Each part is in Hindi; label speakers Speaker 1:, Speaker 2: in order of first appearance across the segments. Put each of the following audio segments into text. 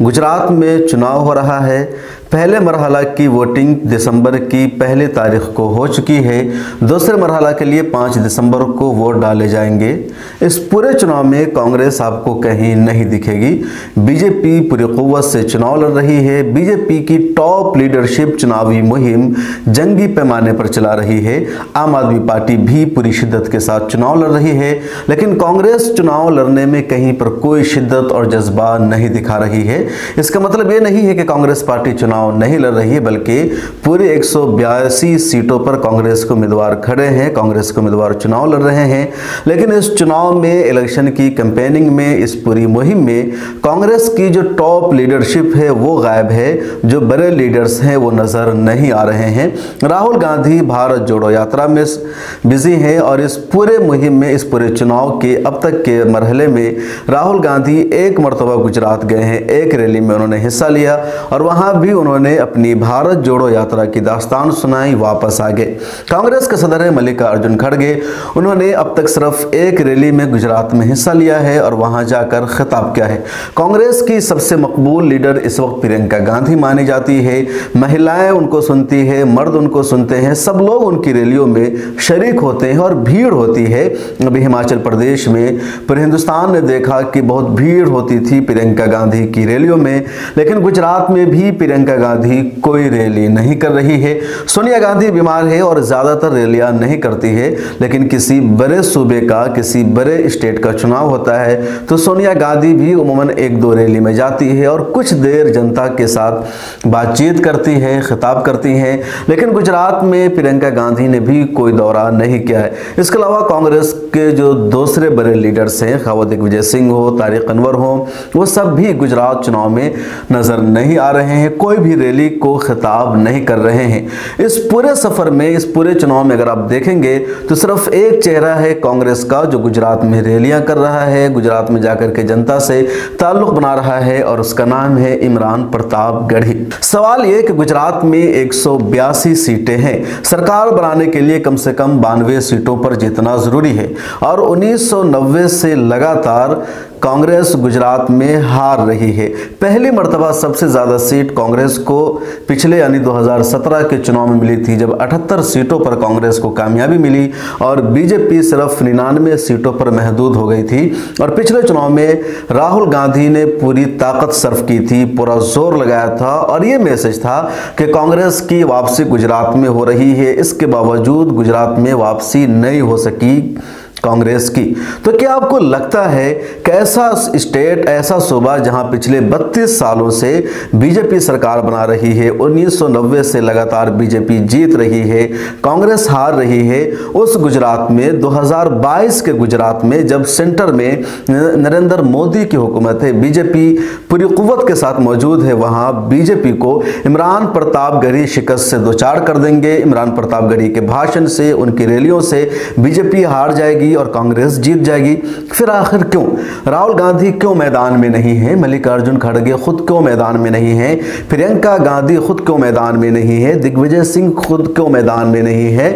Speaker 1: गुजरात में चुनाव हो रहा है। पहले मरहला की वोटिंग दिसंबर की पहली तारीख को हो चुकी है। दूसरे मरहला के लिए 5 दिसंबर को वोट डाले जाएंगे। इस पूरे चुनाव में कांग्रेस आपको कहीं नहीं दिखेगी। बीजेपी पूरी कुव्वत से चुनाव लड़ रही है। बीजेपी की टॉप लीडरशिप चुनावी मुहिम जंगी पैमाने पर चला रही है। आम आदमी पार्टी भी पूरी शिद्दत के साथ चुनाव लड़ रही है, लेकिन कांग्रेस चुनाव लड़ने में कहीं पर कोई शिद्दत और जज्बा नहीं दिखा रही है। इसका मतलब ये नहीं है कि कांग्रेस पार्टी चुनाव नहीं लड़ रही है, बल्कि पूरे 182 सीटों पर कांग्रेस के उम्मीदवार खड़े हैं, कांग्रेस के उम्मीदवार चुनाव लड़ रहे हैं। लेकिन इस चुनाव में, इलेक्शन की कैंपेनिंग में, इस पूरी मुहिम में कांग्रेस की जो टॉप लीडरशिप है वो गायब है। जो बड़े लीडर्स हैं वो नजर नहीं आ रहे हैं। राहुल गांधी भारत जोड़ो यात्रा में बिजी हैं और इस पूरे मुहिम में, इस पूरे चुनाव के अब तक के मरहले में राहुल गांधी एक मरतबा गुजरात गए हैं। एक रैली में उन्होंने हिस्सा लिया और वहां भी उन्होंने अपनी भारत जोड़ो यात्रा की दास्तान सुनाई, वापस आ गए। कांग्रेस के सदर मल्लिकार्जुन खड़गे, उन्होंने अब तक सिर्फ एक रैली में गुजरात में हिस्सा लिया है और वहां जाकर खिताब किया है। कांग्रेस की सबसे मकबूल लीडर इस वक्त प्रियंका गांधी मानी जाती है। महिलाएं उनको सुनती है, मर्द उनको सुनते हैं, सब लोग उनकी रैलियों में शरीक होते हैं और भीड़ होती है। अभी हिमाचल प्रदेश में, पूरे हिंदुस्तान ने देखा कि बहुत भीड़ होती थी प्रियंका गांधी की रैलियों में, लेकिन गुजरात में भी प्रियंका गांधी कोई रैली नहीं कर रही है। सोनिया गांधी बीमार है और ज्यादातर रैलियां नहीं करती है, लेकिन किसी बड़े सूबे का, किसी बड़े स्टेट का चुनाव होता है तो सोनिया गांधी भी उमूमन 1-2 रैली में जाती है और कुछ देर जनता के साथ बातचीत करती है, खिताब करती है। लेकिन गुजरात में प्रियंका गांधी ने भी कोई दौरा नहीं किया है। इसके अलावा कांग्रेस के जो दूसरे बड़े लीडर्स हैं, खावत दिग्विजय सिंह हो, तारिक अनवर हो, वो सब भी गुजरात चुनाव में नजर नहीं आ रहे हैं, कोई भी रैली को खिताब नहीं कर रहे हैं। इस पूरे सफर में, इस पूरे चुनाव में अगर आप देखेंगे तो सिर्फ एक चेहरा है कांग्रेस का जो गुजरात में रैलियां कर रहा है, गुजरात में जाकर के जनता से ताल्लुक बना रहा है और उसका नाम है इमरान प्रताप गढ़ी। सवाल यह कि गुजरात में 182 सीटें हैं। सरकार बनाने के लिए कम से कम 92 सीटों पर जीतना जरूरी है और 1990 से लगातार कांग्रेस गुजरात में हार रही है। पहली मर्तबा सबसे ज्यादा सीट कांग्रेस को पिछले यानी 2017 के चुनाव में मिली थी, जब 78 सीटों पर कांग्रेस को कामयाबी मिली और बीजेपी सिर्फ 99 सीटों पर महदूद हो गई थी। और पिछले चुनाव में राहुल गांधी ने पूरी ताकत सर्व की थी, पूरा जोर लगाया था और ये मैसेज था कि कांग्रेस की वापसी गुजरात में हो रही है। इसके बावजूद गुजरात में वापसी नहीं हो सकी कांग्रेस की। तो क्या आपको लगता है कि ऐसा स्टेट, ऐसा सूबा जहां पिछले 32 सालों से बीजेपी सरकार बना रही है, 1990 से लगातार बीजेपी जीत रही है, कांग्रेस हार रही है, उस गुजरात में 2022 के गुजरात में जब सेंटर में नरेंद्र मोदी की हुकूमत है, बीजेपी पूरी कुव्वत के साथ मौजूद है, वहां बीजेपी को इमरान प्रताप गढ़ी शिकस्त से दो चार कर देंगे। इमरान प्रताप गढ़ी के भाषण से, उनकी रैलियों से बीजेपी हार जाएगी और कांग्रेस जीत जाएगी। फिर आखिर क्यों? राहुल गांधी क्यों मैदान में नहीं है? मल्लिकार्जुन खड़गे खुद क्यों मैदान में नहीं है? प्रियंका गांधी खुद क्यों मैदान में नहीं है? दिग्विजय सिंह खुद क्यों मैदान में नहीं है?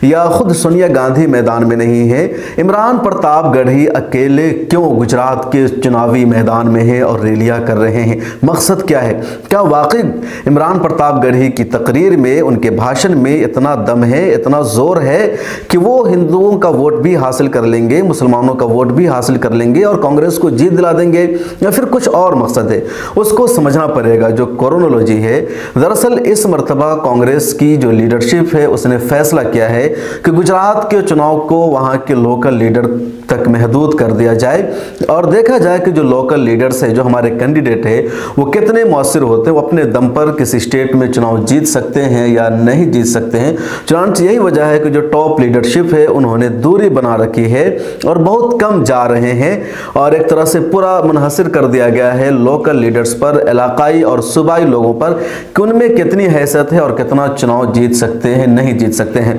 Speaker 1: या खुद सोनिया गांधी मैदान में नहीं है? इमरान प्रताप गढ़ी अकेले क्यों गुजरात के चुनावी मैदान में है और रैलियां कर रहे हैं? मकसद क्या है? क्या वाकई इमरान प्रताप गढ़ी की तकरीर में, उनके भाषण में इतना दम है, इतना जोर है कि वो हिंदुओं का वोट भी हासिल कर लेंगे, मुसलमानों का वोट भी हासिल कर लेंगे और कांग्रेस को जीत दिला देंगे? या फिर कुछ और मकसद है? उसको समझना पड़ेगा। जो क्रोनोलॉजी है, दरअसल इस मर्तबा कांग्रेस की जो लीडरशिप है उसने फैसला किया है कि गुजरात के चुनाव को वहां के लोकल लीडर तक महदूद कर दिया जाए और देखा जाए कि जो लोकल लीडर्स है, जो हमारे कैंडिडेट है, वो कितने मौसर होते हैं, वो अपने दम पर किसी स्टेट में चुनाव जीत सकते हैं या नहीं जीत सकते हैं। चुनाव यही वजह है कि जो टॉप लीडरशिप है उन्होंने दूरी बना रखी है और बहुत कम जा रहे हैं और एक तरह से पूरा मुनहसर कर दिया गया है लोकल लीडर्स पर, इलाकाई और सूबाई लोगों पर कि उनमें कितनी हैसियत है और कितना चुनाव जीत सकते हैं, नहीं जीत सकते हैं।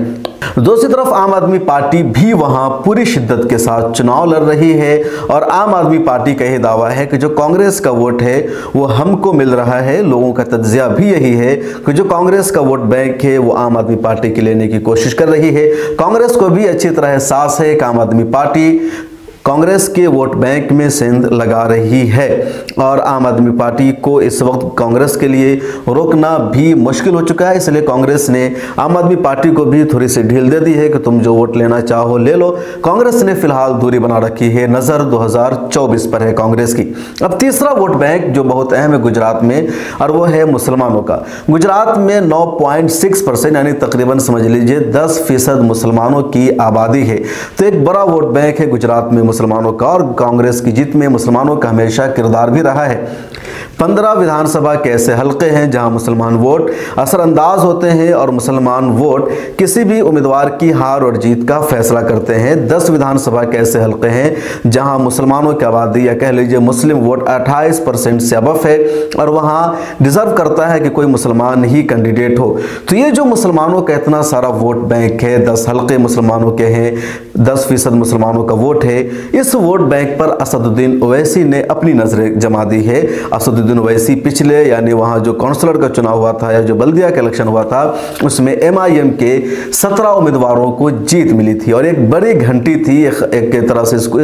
Speaker 1: दूसरी तरफ आम आदमी पार्टी भी वहां पूरी शिद्दत के साथ चुनाव लड़ रही है और आम आदमी पार्टी का यह दावा है कि जो कांग्रेस का वोट है वो हमको मिल रहा है। लोगों का तज्जिया भी यही है कि जो कांग्रेस का वोट बैंक है वो आम आदमी पार्टी की लेने की कोशिश कर रही है। कांग्रेस को भी अच्छी तरह एहसास है कि आम आदमी पार्टी कांग्रेस के वोट बैंक में सेंध लगा रही है और आम आदमी पार्टी को इस वक्त कांग्रेस के लिए रोकना भी मुश्किल हो चुका है। इसलिए कांग्रेस ने आम आदमी पार्टी को भी थोड़ी सी ढील दे दी है कि तुम जो वोट लेना चाहो ले लो। कांग्रेस ने फिलहाल दूरी बना रखी है, नजर 2024 पर है कांग्रेस की। अब तीसरा वोट बैंक जो बहुत अहम है गुजरात में, और वो है मुसलमानों का। गुजरात में 9.6% यानी तकरीबन समझ लीजिए 10% मुसलमानों की आबादी है। तो एक बड़ा वोट बैंक है गुजरात में मुसलमानों का, और कांग्रेस की जीत में मुसलमानों का हमेशा किरदार भी रहा है। 15 विधानसभा के ऐसे हलके हैं जहां मुसलमान वोट असरअंदाज होते हैं और मुसलमान वोट किसी भी उम्मीदवार की हार और जीत का फैसला करते हैं। 10 विधानसभा के ऐसे हलके हैं जहां मुसलमानों की आबादी या कह लीजिए मुस्लिम वोट 28% से अबव है और वहां डिजर्व करता है कि कोई मुसलमान ही कैंडिडेट हो। तो ये जो मुसलमानों का इतना सारा वोट बैंक है, 10 हलके मुसलमानों के हैं, 10% मुसलमानों का वोट है, इस वोट बैंक पर असदुद्दीन ओवैसी ने अपनी नजरें जमा दी है। असदुद्दीन ओवैसी पिछले यानी वहां जो काउंसलर का चुनाव हुआ था या जो बल्दिया का इलेक्शन हुआ था उसमें MIM के 17 उम्मीदवारों को जीत मिली थी और एक बड़ी घंटी थी। एक तरह से इसको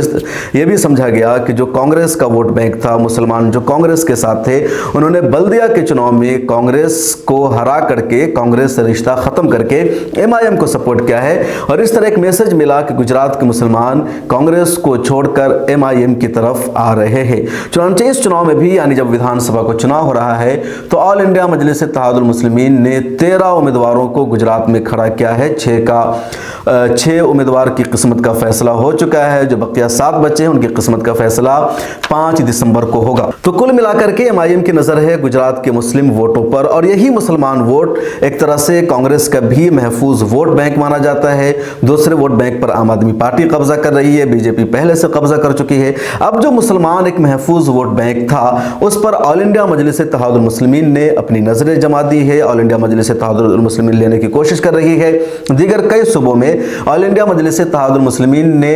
Speaker 1: ये भी समझा गया कि जो कांग्रेस का वोट बैंक था, मुसलमान जो कांग्रेस के साथ थे, उन्होंने बल्दिया के चुनाव में कांग्रेस को हरा करके, कांग्रेस से रिश्ता खत्म करके MIM को सपोर्ट किया है। और इस तरह एक मैसेज मिला कि गुजरात के मुसलमान कांग्रेस को छोड़कर MIM की तरफ आ रहे हैं। चुनांचे इस चुनाव में भी यानी जब विधानसभा को चुनाव हो रहा है तो ऑल इंडिया मजलिस इत्तेहादुल मुस्लिमीन ने 13 उम्मीदवारों को गुजरात में खड़ा किया है। 6 उम्मीदवार की किस्मत का फैसला हो चुका है, जो बकिया 7 बचे हैं उनकी किस्मत का फैसला 5 दिसंबर को होगा। तो कुल मिलाकर के MIM की नजर है गुजरात के मुस्लिम वोटों पर और यही मुसलमान वोट एक तरह से कांग्रेस का भी महफूज वोट बैंक माना जाता है। दूसरे वोट बैंक पर आम आदमी पार्टी कब्जा कर रही है, बीजेपी पहले से कब्जा कर चुकी है। अब जो मुसलमान एक महफूज वोट बैंक था उस पर ऑल इंडिया मजलिस इत्तेहादुल मुस्लिमीन ने अपनी नजरें जमा दी है। ऑल इंडिया मजलिस इत्तेहादुल मुस्लिमीन लेने की कोशिश कर रही है। दीगर कई सूबों में ऑल इंडिया मजलिस इत्तेहादुल मुस्लिमीन ने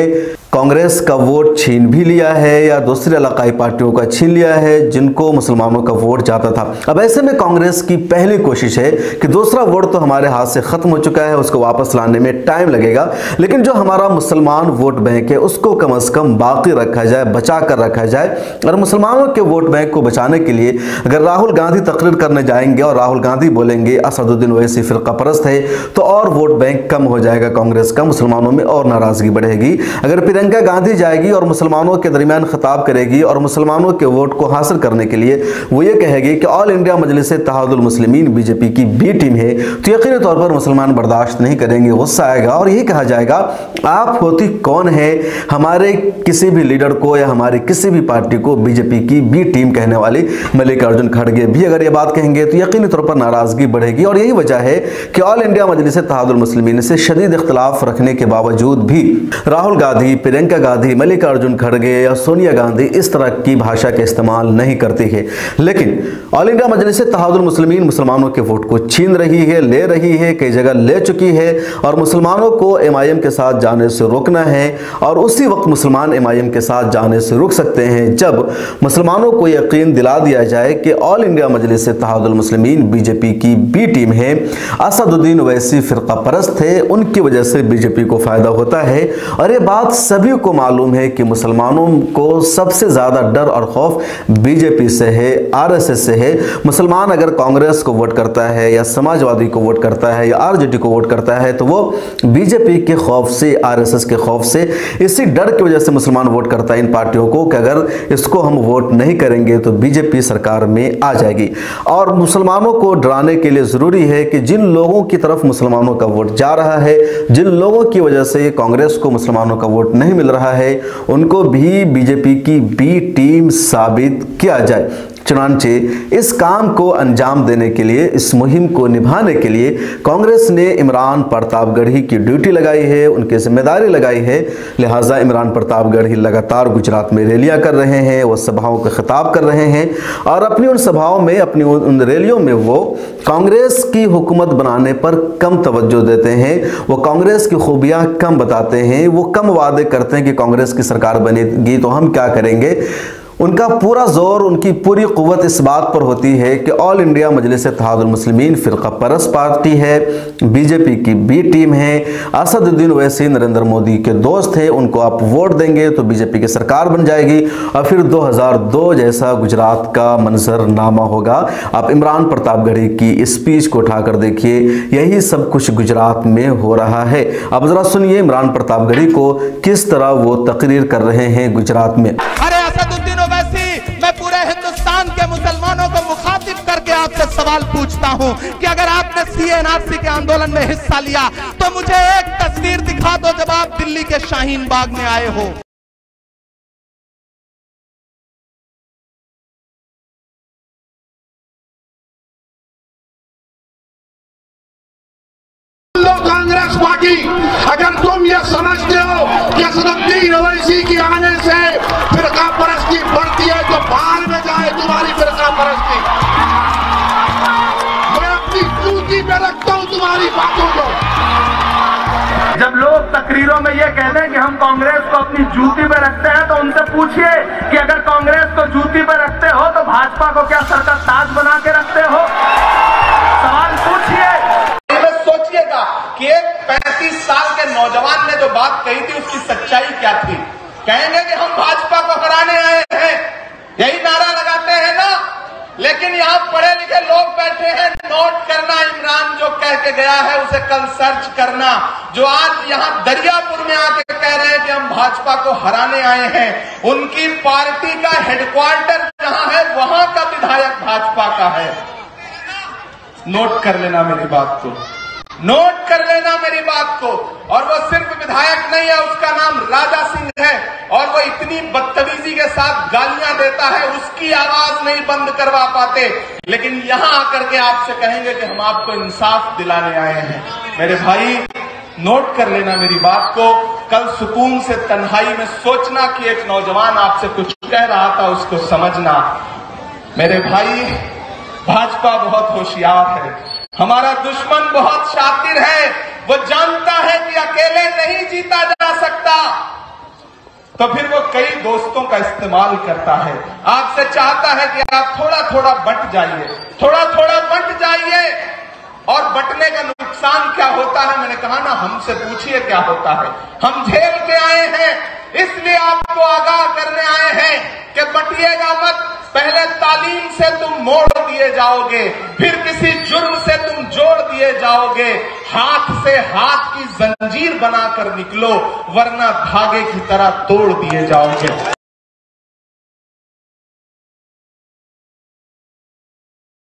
Speaker 1: कांग्रेस का वोट छीन भी लिया है या दूसरी इलाकाई पार्टियों का छीन लिया है जिनको मुसलमानों का वोट जाता था। अब ऐसे में कांग्रेस की पहली कोशिश है कि दूसरा वोट तो हमारे हाथ से खत्म हो चुका है, उसको वापस लाने में टाइम लगेगा, लेकिन जो हमारा मुसलमान वोट बैंक है उसको कम से कम बाकी रखा जाए, बचा कर रखा जाए। और मुसलमानों के वोट बैंक को बचाने के लिए अगर राहुल गांधी तकरीर करने जाएंगे और राहुल गांधी बोलेंगे असदुद्दीन ओवैसी फिरका परस्त है, तो और वोट बैंक कम हो जाएगा कांग्रेस का, मुसलमानों में और नाराजगी बढ़ेगी। अगर प्रियंका गांधी जाएगी और मुसलमानों के दरमियान खिताब करेगी और मुसलमानों के वोट को हासिल करने के लिए वो ये कहेगी कि ऑल इंडिया मजलिस इत्तेहादुल मुस्लिमीन बीजेपी की बी टीम है, तो यकीनी तौर पर मुसलमान बर्दाश्त नहीं करेंगे, गुस्सा आएगा और यही कहा जाएगा आप होती कौन है हमारे किसी भी लीडर को या हमारी किसी भी पार्टी को बीजेपी की बी टीम कहने वाली मल्लिकार्जुन खड़गे भी अगर ये बात कहेंगे तो यकीनी तौर पर नाराजगी बढ़ेगी। और यही वजह है कि ऑल इंडिया मजलिस इत्तेहादुल मुस्लिमीन से शदीद इख्तिलाफ रखने के बावजूद भी राहुल गांधी, प्रियंका गांधी, मल्लिकार्जुन खड़गे या सोनिया गांधी इस तरह की भाषा का इस्तेमाल नहीं करती है। लेकिन ऑल इंडिया मजलिस इत्तेहादुल मुस्लिमीन मुसलमानों के वोट को छीन रही है, ले रही है, कई जगह ले चुकी है और मुसलमानों को MIM के साथ जाने से रोकना है। और उसी वक्त मुसलमान MIM के साथ जाने से रुक सकते हैं जब मुसलमानों को यकीन दिला दिया जाए कि ऑल इंडिया मजलिस इत्तेहादुल मुस्लिमीन बीजेपी की बी टीम है, असदुद्दीन ओवैसी फिरका परस्त है, उनकी वजह से बीजेपी को फायदा होता है। और ये बात सभी को मालूम है कि मुसलमानों को सबसे ज्यादा डर और खौफ बीजेपी से है, RSS से है। मुसलमान अगर कांग्रेस को वोट करता है या समाजवादी को वोट करता है या RJD को वोट करता है तो वो बीजेपी के खौफ से, RSS के खौफ से, इसी डर की वजह से मुसलमान वोट करता है इन पार्टियों को कि अगर इसको हम वोट नहीं करेंगे तो बीजेपी सरकार में आ जाएगी। और मुसलमानों को डराने के लिए जरूरी है कि जिन लोगों की तरफ मुसलमानों का वोट जा रहा है, जिन लोगों की वजह से कांग्रेस को मुसलमानों का वोट नहीं मिल रहा है, उनको भी बीजेपी की बी टीम साबित किया जाए। चुनांचे इस काम को अंजाम देने के लिए, इस मुहिम को निभाने के लिए कांग्रेस ने इमरान प्रतापगढ़ी की ड्यूटी लगाई है, उनकी जिम्मेदारी लगाई है। लिहाजा इमरान प्रतापगढ़ी लगातार गुजरात में रैलियां कर रहे हैं, वो सभाओं का खिताब कर रहे हैं और अपनी उन सभाओं में, अपनी उन रैलियों में वो कांग्रेस की हुकूमत बनाने पर कम तवज्जो देते हैं, वो कांग्रेस की खूबियां कम बताते हैं, वो कम वादे करते हैं कि कांग्रेस की सरकार बनेगी तो हम क्या करेंगे। उनका पूरा जोर, उनकी पूरी कुव्वत इस बात पर होती है कि ऑल इंडिया मजलिस इत्तेहादुल मुस्लिमीन फ़िरका परस्त पार्टी है, बीजेपी की बी टीम है, असदुद्दीन ओवैसी नरेंद्र मोदी के दोस्त हैं, उनको आप वोट देंगे तो बीजेपी की सरकार बन जाएगी और फिर 2002 जैसा गुजरात का मंजरनामा होगा। आप इमरान प्रतापगढ़ी की स्पीच को उठाकर देखिए, यही सब कुछ गुजरात में हो रहा है। अब जरा सुनिए इमरान प्रतापगढ़ी को किस तरह वो तकरीर कर रहे हैं गुजरात में।
Speaker 2: मैं पूरे हिंदुस्तान के मुसलमानों को मुखातिब करके आपसे सवाल पूछता हूं कि अगर आपने CA/NRC के आंदोलन में हिस्सा लिया तो मुझे एक तस्वीर दिखा दो जब आप दिल्ली के शाहीन बाग में आए हो।
Speaker 3: कांग्रेस पार्टी, अगर तुम ये समझते हो कि असदुद्दीन ओवैसी के आने से फिरका परस्ती बढ़ती है तो बाहर में जाए तुम्हारी फिरका परस्ती। मैं अपनी जूती पे रखता हूं तुम्हारी बातों को।
Speaker 4: जब लोग तकरीरों में ये कहते हैं कि हम कांग्रेस को अपनी जूती पे रखते हैं तो उनसे पूछिए कि अगर कांग्रेस को जूती पे रखते हो तो भाजपा को क्या सर का ताज बना के रखते हो? सवाल पूछिए।
Speaker 2: सोचिएगा कि एक 35 साल के नौजवान ने जो बात कही थी उसकी सच्चाई क्या थी। कहेंगे कि हम भाजपा को हराने आए हैं, यही नारा लगाते हैं ना, लेकिन यहाँ पढ़े लिखे लोग बैठे हैं। नोट करना, इमरान जो कह के गया है उसे कल सर्च करना। जो आज यहाँ दरियापुर में आके कह रहे हैं कि हम भाजपा को हराने आए हैं, उनकी पार्टी का हेडक्वार्टर जहां है वहां का विधायक भाजपा का है। नोट कर लेना मेरी बात को, नोट कर लेना मेरी बात को। और वो सिर्फ विधायक नहीं है, उसका नाम राजा सिंह है और वो इतनी बदतमीजी के साथ गालियां देता है, उसकी आवाज नहीं बंद करवा पाते। लेकिन यहां आकर के आपसे कहेंगे कि हम आपको इंसाफ दिलाने आए हैं। मेरे भाई नोट कर लेना मेरी बात को। कल सुकून से तन्हाई में सोचना कि एक नौजवान आपसे कुछ कह रहा था, उसको समझना। मेरे भाई भाजपा बहुत होशियार है, हमारा दुश्मन बहुत शातिर है। वो जानता है कि अकेले नहीं जीता जा सकता, तो फिर वो कई दोस्तों का इस्तेमाल करता है। आपसे चाहता है कि आप थोड़ा थोड़ा बंट जाइए, थोड़ा थोड़ा बंट जाइए। और बंटने का नुकसान क्या होता है मैंने कहा ना, हमसे पूछिए क्या होता है। हम झेल के आए हैं, इसलिए आपको आगाह करने आए हैं कि बंटिएगा मत। पहले तालीम से तुम मोड़ दिए जाओगे, फिर किसी जुर्म से तुम जोड़ दिए जाओगे। हाथ से हाथ की जंजीर बनाकर निकलो, वरना धागे की तरह तोड़ दिए जाओगे।